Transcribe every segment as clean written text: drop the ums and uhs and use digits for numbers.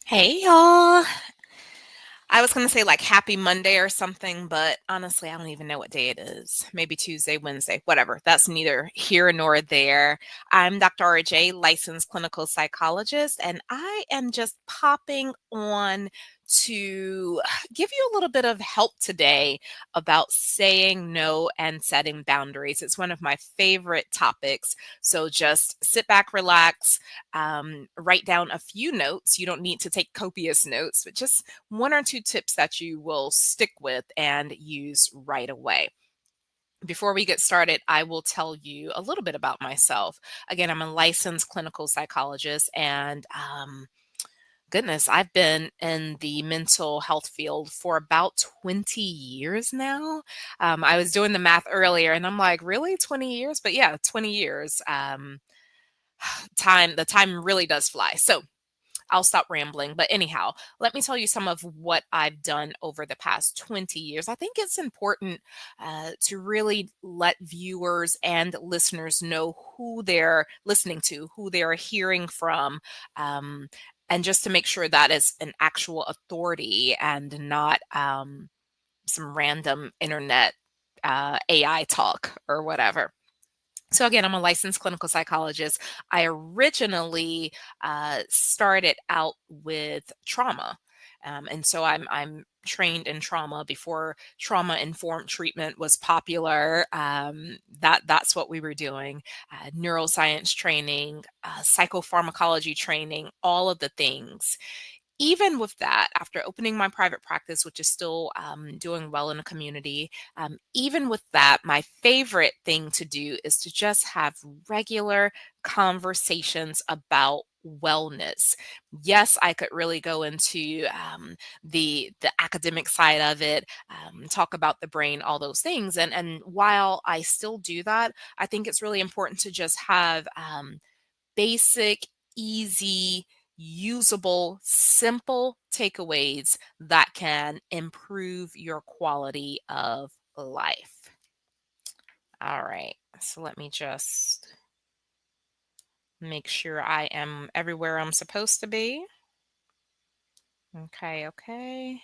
Hey y'all. I was gonna say like happy Monday or something, but honestly, I don't even know what day it is. Maybe Tuesday, Wednesday, whatever. That's neither here nor there. I'm Dr. RJ, licensed clinical psychologist, and I am just popping on to give you a little bit of help today about saying no and setting boundaries. It's one of my favorite topics. So just sit back, relax, write down a few notes. You don't need to take copious notes, but just one or two tips that you will stick with and use right away. Before we get started, I will tell you a little bit about myself. Again, I'm a licensed clinical psychologist, and goodness, I've been in the mental health field for about 20 years now. I was doing the math earlier, and I'm like, really, 20 years? But yeah, 20 years. The time really does fly. So I'll stop rambling. But anyhow, let me tell you some of what I've done over the past 20 years. I think it's important to really let viewers and listeners know who they're listening to, who they're hearing from. Um, and just to make sure that is an actual authority and not some random internet AI talk or whatever. So again, I'm a licensed clinical psychologist. I originally started out with trauma, and so I'm trained in trauma before trauma informed treatment was popular. That's what we were doing: neuroscience training, psychopharmacology training, all of the things. Even with that, after opening my private practice, which is still doing well in the community, even with that, my favorite thing to do is to just have regular conversations about wellness. Yes, I could really go into the academic side of it, talk about the brain, all those things, and while I still do that, I think it's really important to just have basic, easy, usable, simple takeaways that can improve your quality of life. All right. So let me just make sure I am everywhere I'm supposed to be. Okay, okay.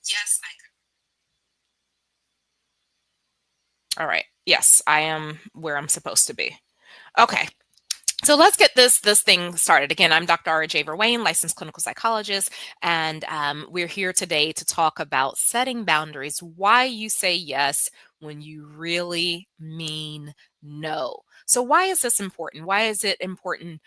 Yes, All right. Yes, I am where I'm supposed to be. Okay. So let's get this thing started. Again, I'm Dr. RJ Verwain, licensed clinical psychologist, and we're here today to talk about setting boundaries. Why you say yes when you really mean no. So why is this important? Why is it important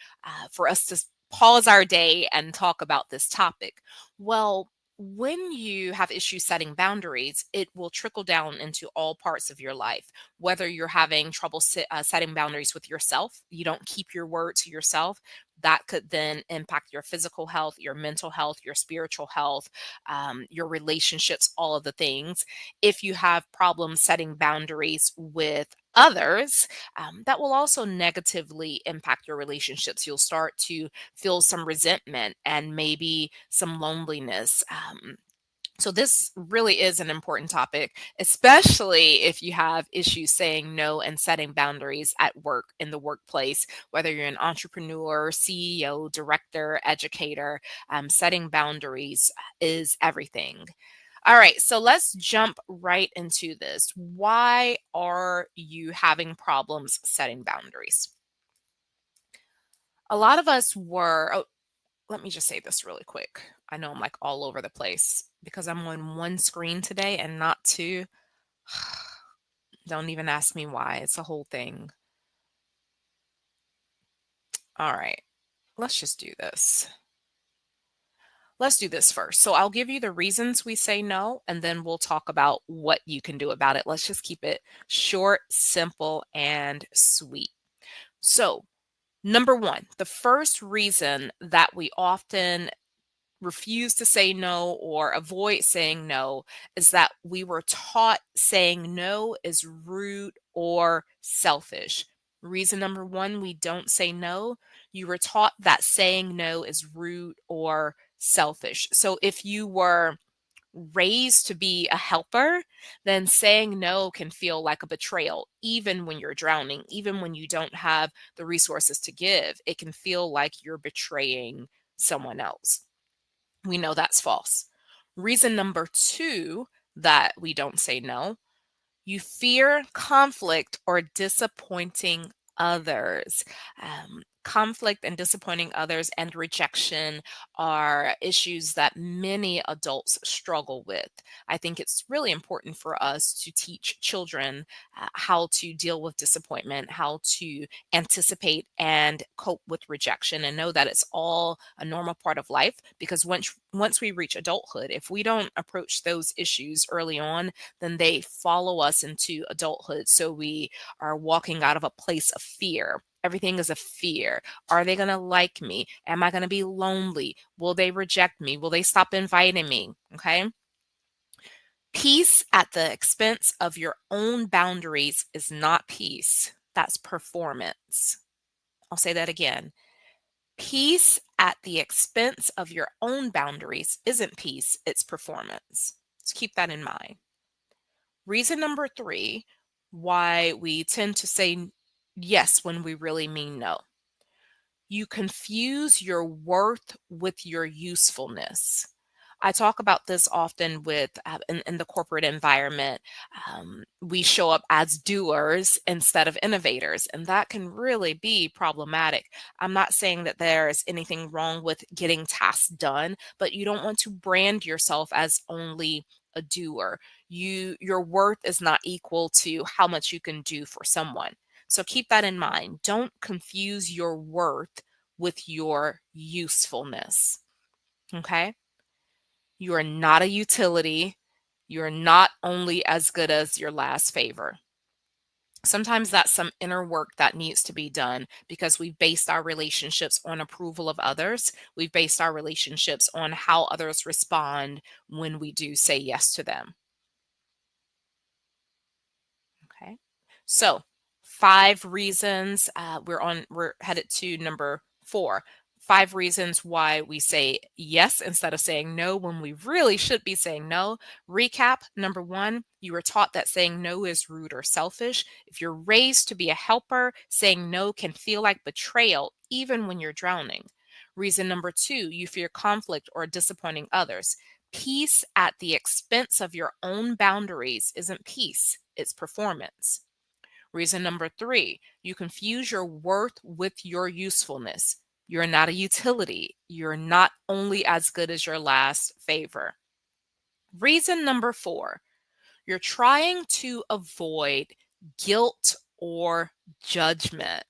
for us to pause our day and talk about this topic? Well, when you have issues setting boundaries, it will trickle down into all parts of your life. Whether you're having trouble setting boundaries with yourself, you don't keep your word to yourself, that could then impact your physical health, your mental health, your spiritual health, your relationships, all of the things. If you have problems setting boundaries with others, that will also negatively impact your relationships. You'll start to feel some resentment and maybe some loneliness. So this really is an important topic, especially if you have issues saying no and setting boundaries at work, in the workplace, whether you're an entrepreneur, CEO, director, educator, setting boundaries is everything. All right, so let's jump right into this. Why are you having problems setting boundaries? A lot of us were, let me just say this really quick. I know I'm like all over the place because I'm on one screen today and not two. Don't even ask me why. It's a whole thing. All right, let's just do this. Let's do this first. So I'll give you the reasons we say no, and then we'll talk about what you can do about it. Let's just keep it short, simple, and sweet. So, number one, the first reason that we often refuse to say no or avoid saying no is that we were taught saying no is rude or selfish. Reason number one, we don't say no. You were taught that saying no is rude or selfish. So if you were raised to be a helper, then saying no can feel like a betrayal, even when you're drowning, even when you don't have the resources to give. It can feel like you're betraying someone else. We know that's false. Reason number two that we don't say no: you fear conflict or disappointing others. Conflict and disappointing others and rejection are issues that many adults struggle with. I think it's really important for us to teach children how to deal with disappointment, how to anticipate and cope with rejection, and know that it's all a normal part of life. Because once we reach adulthood, if we don't approach those issues early on, then they follow us into adulthood. So we are walking out of a place of fear. Everything is a fear. Are they going to like me? Am I going to be lonely? Will they reject me? Will they stop inviting me? Okay. Peace at the expense of your own boundaries is not peace. That's performance. I'll say that again. Peace at the expense of your own boundaries isn't peace, it's performance. So keep that in mind. Reason number three why we tend to say yes when we really mean no: you confuse your worth with your usefulness. I talk about this often with in the corporate environment. We show up as doers instead of innovators, and that can really be problematic. I'm not saying that there's anything wrong with getting tasks done, but you don't want to brand yourself as only a doer. Your worth is not equal to how much you can do for someone. So keep that in mind. Don't confuse your worth with your usefulness. Okay? You are not a utility. You're not only as good as your last favor. Sometimes that's some inner work that needs to be done because we've based our relationships on approval of others. We've based our relationships on how others respond when we do say yes to them. Okay. So, five reasons. We're headed to number four. Five reasons why we say yes instead of saying no when we really should be saying no. Recap: number one, you were taught that saying no is rude or selfish. If you're raised to be a helper, saying no can feel like betrayal, even when you're drowning. Reason number two, you fear conflict or disappointing others. Peace at the expense of your own boundaries isn't peace, it's performance. Reason number three, you confuse your worth with your usefulness. You're not a utility. You're not only as good as your last favor. Reason number four, you're trying to avoid guilt or judgment,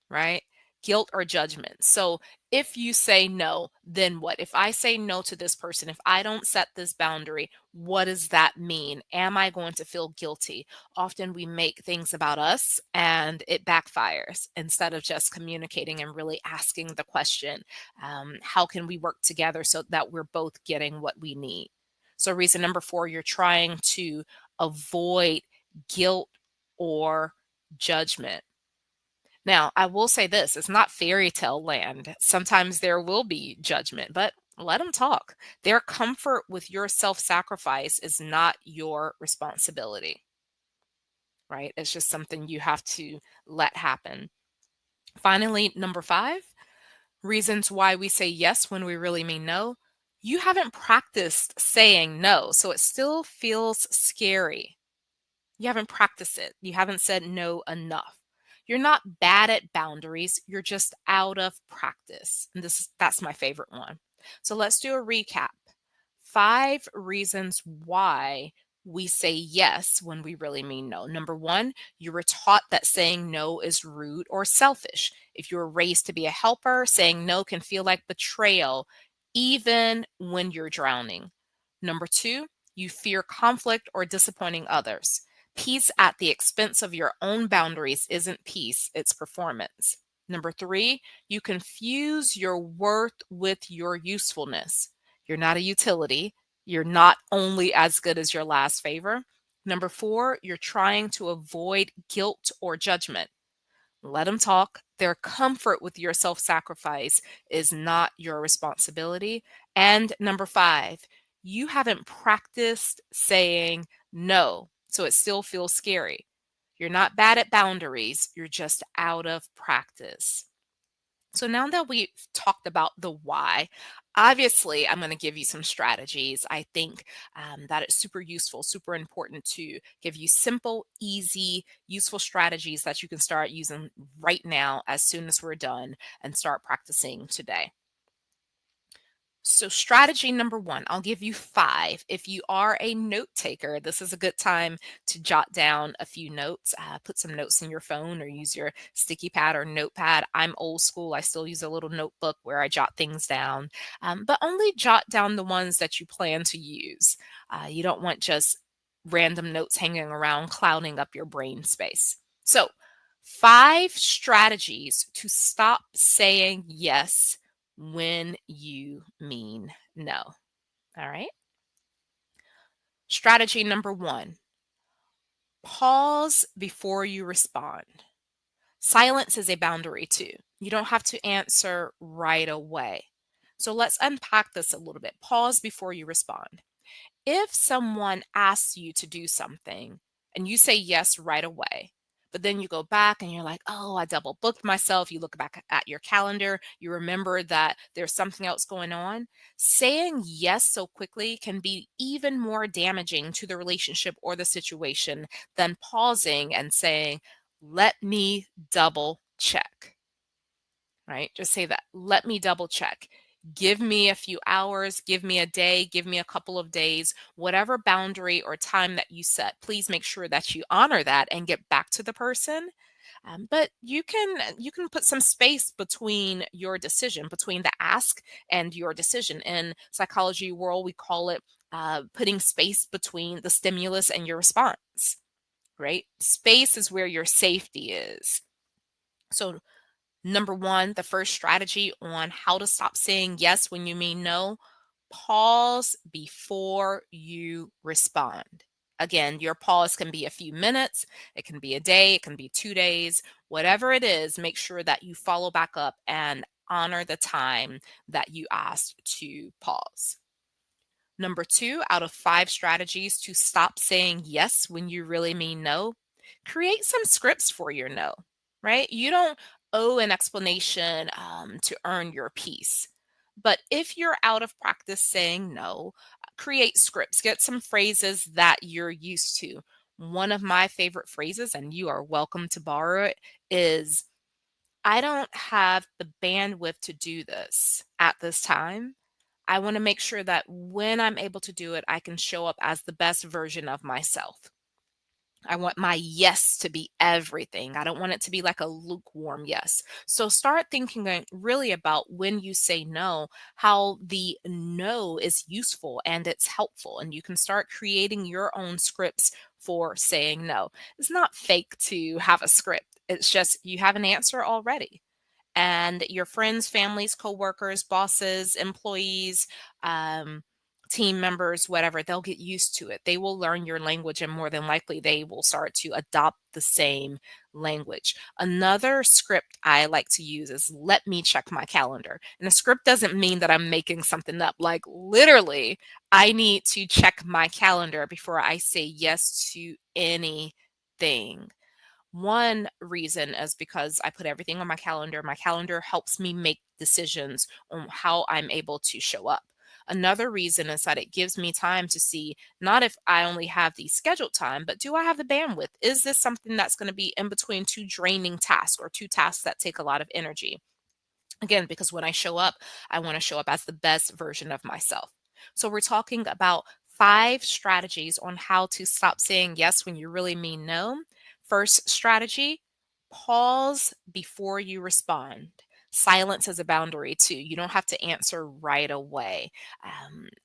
right? Guilt or judgment. So if you say no, then what? If I say no to this person, if I don't set this boundary, what does that mean? Am I going to feel guilty? Often we make things about us and it backfires instead of just communicating and really asking the question, how can we work together so that we're both getting what we need? So, reason number four, you're trying to avoid guilt or judgment. Now, I will say this: it's not fairy tale land. Sometimes there will be judgment, but let them talk. Their comfort with your self sacrifice is not your responsibility, right? It's just something you have to let happen. Finally, number five, reasons why we say yes when we really mean no. You haven't practiced saying no, so it still feels scary. You haven't practiced it. You haven't said no enough. You're not bad at boundaries. You're just out of practice. And that's my favorite one. So let's do a recap. Five reasons why we say yes when we really mean no. Number one, you were taught that saying no is rude or selfish. If you were raised to be a helper, saying no can feel like betrayal, even when you're drowning. Number two, you fear conflict or disappointing others. Peace at the expense of your own boundaries isn't peace, it's performance. Number three, you confuse your worth with your usefulness. You're not a utility. You're not only as good as your last favor. Number four, you're trying to avoid guilt or judgment. Let them talk. Their comfort with your self sacrifice is not your responsibility. And number five, you haven't practiced saying no. So it still feels scary. You're not bad at boundaries, you're just out of practice. So now that we've talked about the why, obviously I'm going to give you some strategies. I think that it's super useful, super important to give you simple, easy, useful strategies that you can start using right now as soon as we're done and start practicing today. So, strategy number one, I'll give you five. If you are a note taker, this is a good time to jot down a few notes. Put some notes in your phone or use your sticky pad or notepad. I'm old school. I still use a little notebook where I jot things down, but only jot down the ones that you plan to use. You don't want just random notes hanging around clouding up your brain space. So, five strategies to stop saying yes when you mean no. All right. Strategy number one, pause before you respond. Silence is a boundary too. You don't have to answer right away. So let's unpack this a little bit. Pause before you respond. If someone asks you to do something and you say yes right away, but then you go back and you're like, oh, I double booked myself. You look back at your calendar, you remember that there's something else going on. Saying yes so quickly can be even more damaging to the relationship or the situation than pausing and saying, let me double check, right? Just say that. Let me double check. Give me a few hours, give me a day, give me a couple of days, whatever boundary or time that you set. Please make sure that you honor that and get back to the person. But you can put some space between your decision, between the ask and your decision. In psychology world, we call it putting space between the stimulus and your response. Right? Space is where your safety is. So number one, the first strategy on how to stop saying yes when you mean no, pause before you respond. Again, your pause can be a few minutes, it can be a day, it can be 2 days, whatever it is, make sure that you follow back up and honor the time that you asked to pause. Number two, out of five strategies to stop saying yes when you really mean no, create some scripts for your no, right? You don't owe an explanation to earn your peace. But if you're out of practice saying no, create scripts, get some phrases that you're used to. One of my favorite phrases, and you are welcome to borrow it, is I don't have the bandwidth to do this at this time. I want to make sure that when I'm able to do it, I can show up as the best version of myself. I want my yes to be everything. I don't want it to be like a lukewarm yes. So start thinking really about when you say no, how the no is useful and it's helpful. And you can start creating your own scripts for saying no. It's not fake to have a script, it's just you have an answer already, and your friends, families, coworkers, bosses, employees, um, team members, whatever, they'll get used to it. They will learn your language, and more than likely, they will start to adopt the same language. Another script I like to use is let me check my calendar. And a script doesn't mean that I'm making something up. Like literally, I need to check my calendar before I say yes to anything. One reason is because I put everything on my calendar. My calendar helps me make decisions on how I'm able to show up. Another reason is that it gives me time to see not if I only have the scheduled time, but do I have the bandwidth? Is this something that's going to be in between two draining tasks or two tasks that take a lot of energy? Again, because when I show up, I want to show up as the best version of myself. So we're talking about five strategies on how to stop saying yes when you really mean no. First strategy, pause before you respond. Silence is a boundary too. You don't have to answer right away.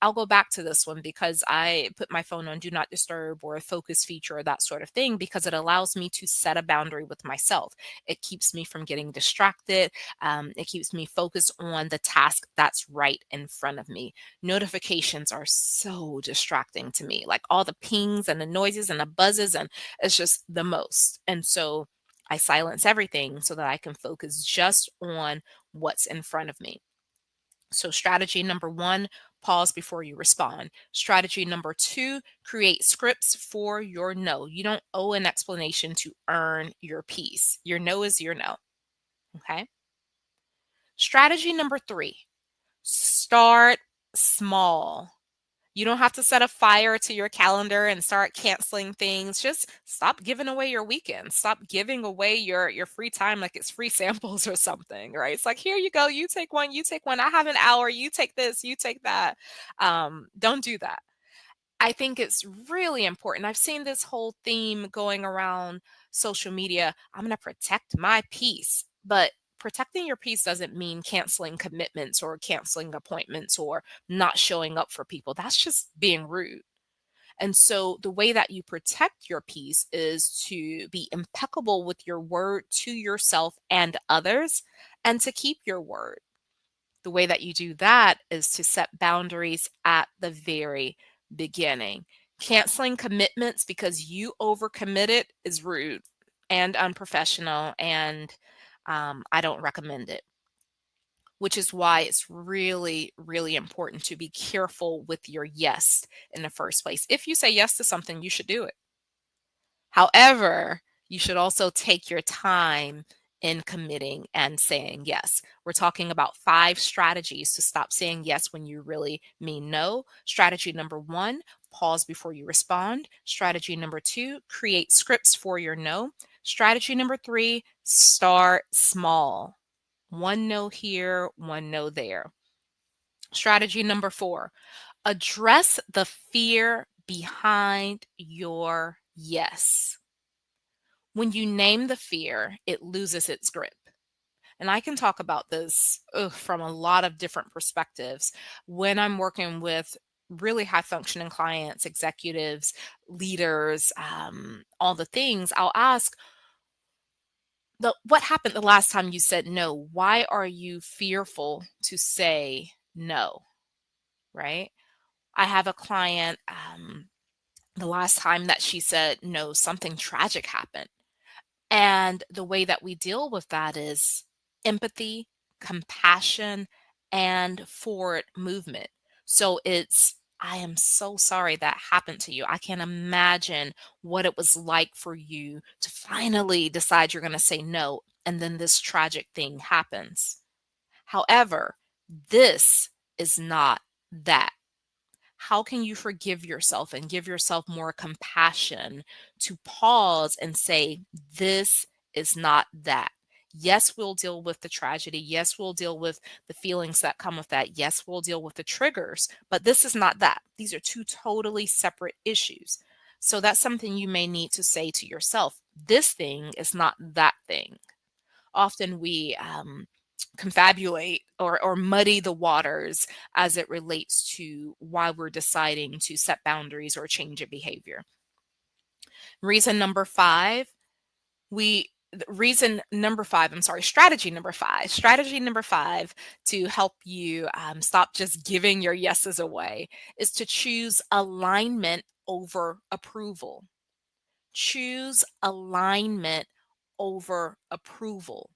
I'll go back to this one because I put my phone on do not disturb or a focus feature or that sort of thing because it allows me to set a boundary with myself. It keeps me from getting distracted. It keeps me focused on the task that's right in front of me. Notifications are so distracting to me, like all the pings and the noises and the buzzes, and it's just the most. And so I silence everything so that I can focus just on what's in front of me. So, strategy number one, Pause before you respond. Strategy number two, create scripts for your no. You don't owe an explanation to earn your peace. Your no is your no. Okay. Strategy number three, start small. You don't have to set a fire to your calendar and start canceling things. Just stop giving away your weekends. Stop giving away your free time like it's free samples or something, right? It's like, here you go. You take one, you take one. I have an hour. You take this, you take that. Don't do that. I think it's really important. I've seen this whole theme going around social media. I'm going to protect my peace. But protecting your peace doesn't mean canceling commitments or canceling appointments or not showing up for people. That's just being rude. And so the way that you protect your peace is to be impeccable with your word to yourself and others and to keep your word. The way that you do that is to set boundaries at the very beginning. Canceling commitments because you overcommitted is rude and unprofessional, and I don't recommend it. Which is why it's really, really important to be careful with your yes in the first place. If you say yes to something, you should do it. However, you should also take your time in committing and saying yes. We're talking about 5 strategies to stop saying yes when you really mean no. Strategy number 1, pause before you respond. Strategy number 2, create scripts for your no. Strategy number 3, start small. One no here, one no there. Strategy number 4, address the fear behind your yes. When you name the fear, it loses its grip. And I can talk about this from a lot of different perspectives. When I'm working with really high functioning clients, executives, leaders, all the things, I'll ask, what happened the last time you said no? Why are you fearful to say no? Right? I have a client, the last time that she said no, something tragic happened. And the way that we deal with that is empathy, compassion, and forward movement. So it's, I am so sorry that happened to you. I can't imagine what it was like for you to finally decide you're going to say no. And then this tragic thing happens. However, this is not that. How can you forgive yourself and give yourself more compassion to pause and say, this is not that? Yes, we'll deal with the tragedy. Yes, we'll deal with the feelings that come with that. Yes, we'll deal with the triggers, but this is not that. These are two totally separate issues. So that's something you may need to say to yourself. This thing is not that thing. Often we confabulate or muddy the waters as it relates to why we're deciding to set boundaries or change a behavior. Reason number five, reason number five, I'm sorry, strategy number five to help you stop just giving your yeses away is to choose alignment over approval. Choose alignment over approval.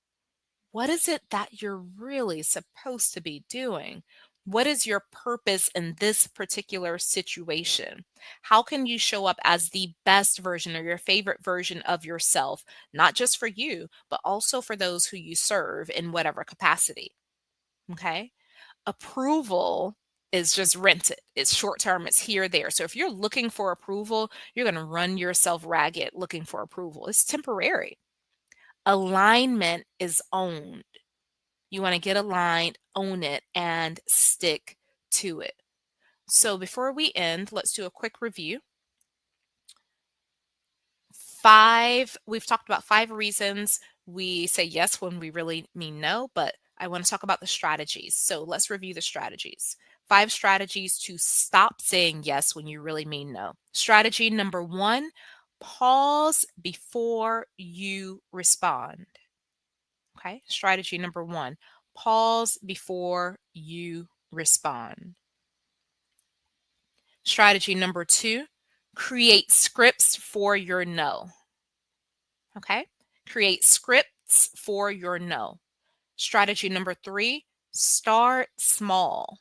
What is it that you're really supposed to be doing? What is your purpose in this particular situation? How can you show up as the best version or your favorite version of yourself, not just for you, but also for those who you serve in whatever capacity? Okay. Approval is just rented. It's short term, it's here, there. So if you're looking for approval, you're going to run yourself ragged looking for approval. It's temporary. Alignment is owned. You want to get aligned, own it, and stick to it. So before we end, let's do a quick review. We've talked about 5 reasons we say yes when we really mean no, but I want to talk about the strategies. So let's review the strategies. 5 strategies to stop saying yes when you really mean no. Strategy number 1, pause before you respond. Okay. Strategy number 1, pause before you respond. Strategy number 2, create scripts for your no. Okay. Create scripts for your no. Strategy number 3, start small.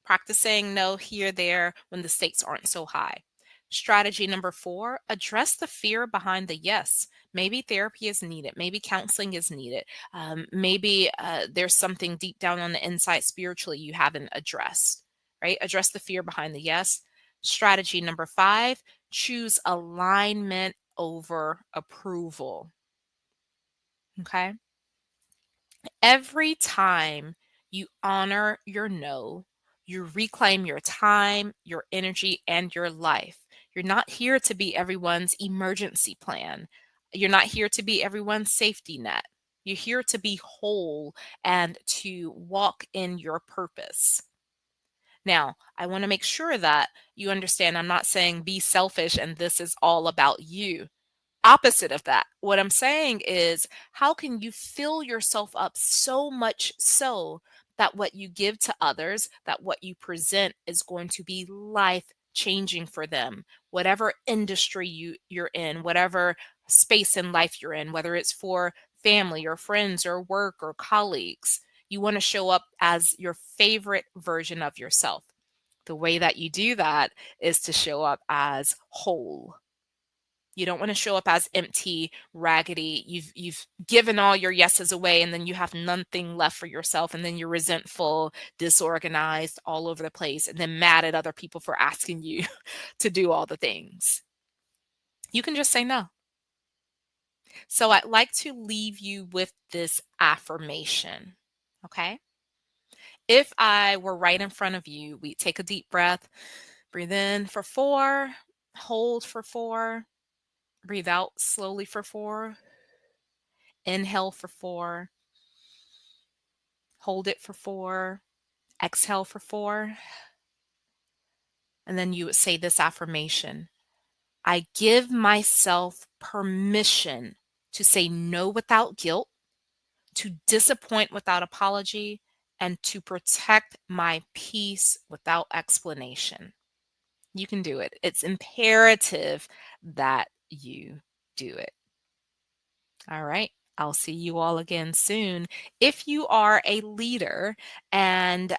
Practice saying no here, there when the stakes aren't so high. Strategy number four, address the fear behind the yes. Maybe therapy is needed. Maybe counseling is needed. Maybe there's something deep down on the inside spiritually you haven't addressed, right? Address the fear behind the yes. Strategy number five, choose alignment over approval. Okay. Every time you honor your no, you reclaim your time, your energy, and your life. You're not here to be everyone's emergency plan. You're not here to be everyone's safety net. You're here to be whole and to walk in your purpose. Now, I want to make sure that you understand I'm not saying be selfish and this is all about you. Opposite of that, what I'm saying is, how can you fill yourself up so much so that what you give to others, that what you present is going to be life changing for them, whatever industry you're in, whatever space in life you're in, whether it's for family or friends or work or colleagues. You want to show up as your favorite version of yourself. The way that you do that is to show up as whole. You don't want to show up as empty, raggedy. You've given all your yeses away and then you have nothing left for yourself and then you're resentful, disorganized, all over the place and then mad at other people for asking you to do all the things. You can just say no. So I'd like to leave you with this affirmation. Okay? If I were right in front of you, we take a deep breath, breathe in for 4, hold for 4, breathe out slowly for 4. Inhale for 4, hold it for 4, exhale for 4. And then you would say this affirmation: I give myself permission to say no without guilt, to disappoint without apology, and to protect my peace without explanation. You can do it. It's imperative that you do it. All right. I'll see you all again soon. If you are a leader and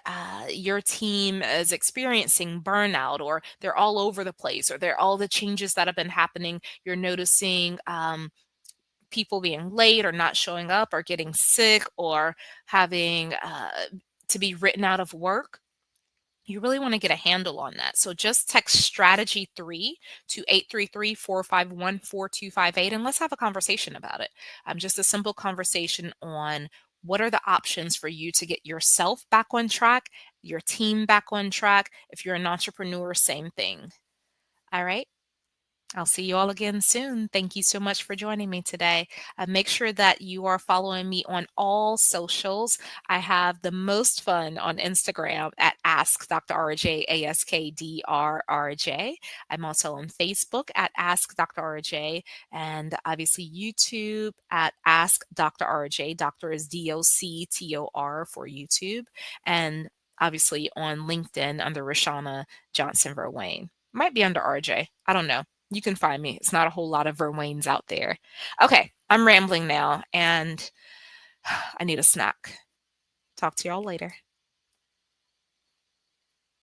your team is experiencing burnout, or they're all over the place, or they're all the changes that have been happening, you're noticing people being late or not showing up or getting sick or having to be written out of work, you really want to get a handle on that. So just text strategy 3 to 833-451-4258 and let's have a conversation about it. Just a simple conversation on what are the options for you to get yourself back on track, your team back on track. If you're an entrepreneur, same thing. All right. I'll see you all again soon. Thank you so much for joining me today. Make sure that you are following me on all socials. I have the most fun on Instagram at Ask Dr. RJ, AskDRRJ. I'm also on Facebook at Ask Dr. RJ, and obviously YouTube at Ask Dr. RJ. Doctor is DOCTOR for YouTube, and obviously on LinkedIn under Rashana Johnson Verwain. Might be under RJ. I don't know. You can find me. It's not a whole lot of Verwains out there. Okay, I'm rambling now and I need a snack. Talk to y'all later.